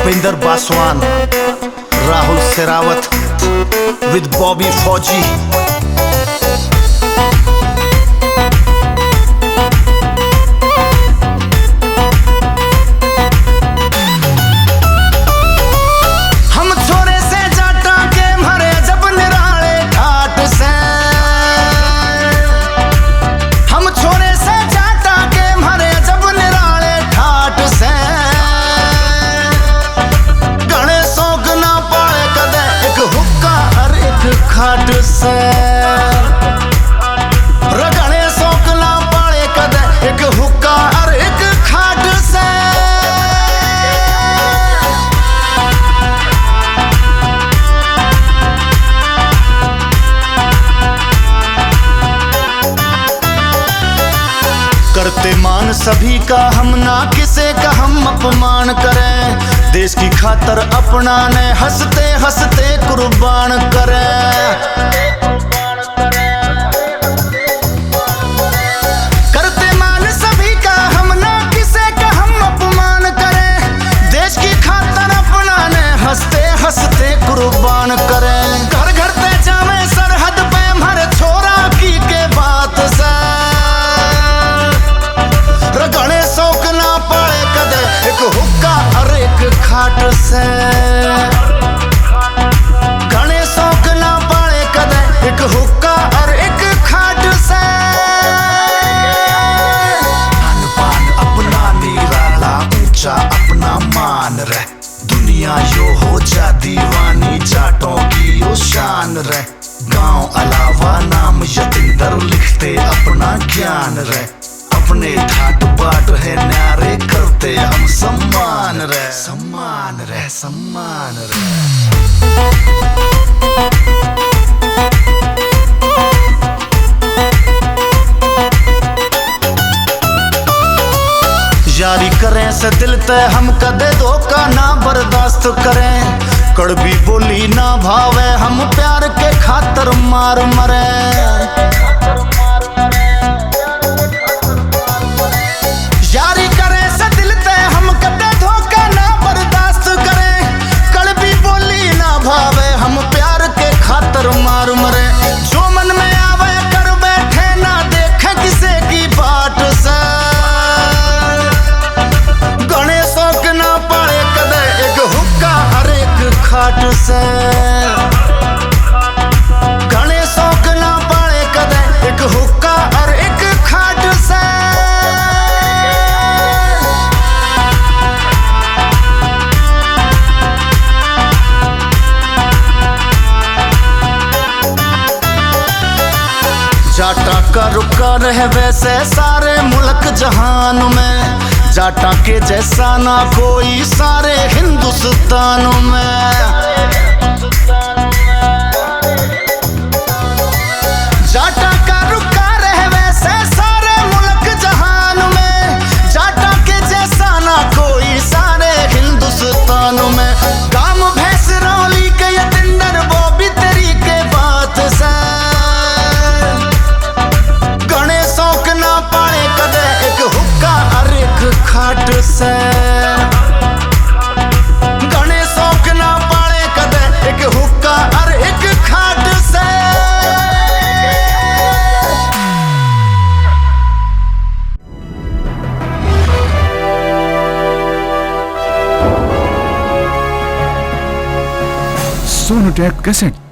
Bhupendra Baswan, Rahul Sherawat with Bobby फौजी। खाट से रगड़े सोकला पाले कदे एक हुक्का और एक खाट से। करते मान सभी का हम ना किसे का हम अपमान करें, देश की खातर अपना ने हंसते हंसते कुर्बान करें। करते मान सभी का हम ना किसे का हम अपमान करें, देश की खातर अपना ने हंसते हंसते कुर्बान करें। घर घर पे जावे सरहद पे हमारे छोरा की के बात से रगड़े शौक ना पड़े कदे एक हुक्का और एक खाट से। गणे शौक ना पड़े कदे एक हुक्का और एक खाट से। खान पान अपना निराला ऊंचा अपना मान रहे, दुनिया यो हो जा दीवानी जाटों की यो शान रहे। गांव अलावा नाम यतिंदर लिखते अपना ज्ञान रहे, अपने ठाट बाट है न्यारे करते हम सम्मान रहे, सम्मान रहे, सम्मान रहे। यारी करें से दिल ते हम कदे धोखा ना बर्दाश्त करें, कड़वी बोली ना भावे हम प्यार के खातर मार मरे। यारी करे से दिल ते हम कदे धोखा ना बर्दाश्त करें, कड़वी बोली ना भावे हम प्यार के खातर मार मरे। जो मन में आवे कर बैठे ना देखे किसे की बाट से, गणे शौक ना पड़े कदे एक हुक्का और एक खाट से। गणे शौक ना पड़े कदे एक हुक्का और एक खाट से। जाटा का रुका रहे वैसे सारे मुल्क जहान में, जाटा के जैसा ना कोई सारे हिंदुस्तान में। जाटा का रुका रहे वैसे सारे मुल्क जहान में, जाटा के जैसा ना कोई सारे हिंदुस्तान में। काम भैंस रौली के यतिंदर बॉबी तेरी के बात से, गणे शौक ना पाए कदे एक हुक्का और एक खाट से। गणे शौक ना पाए कदे एक हुक्का और एक खाट से। सोनोटेक कैसेट।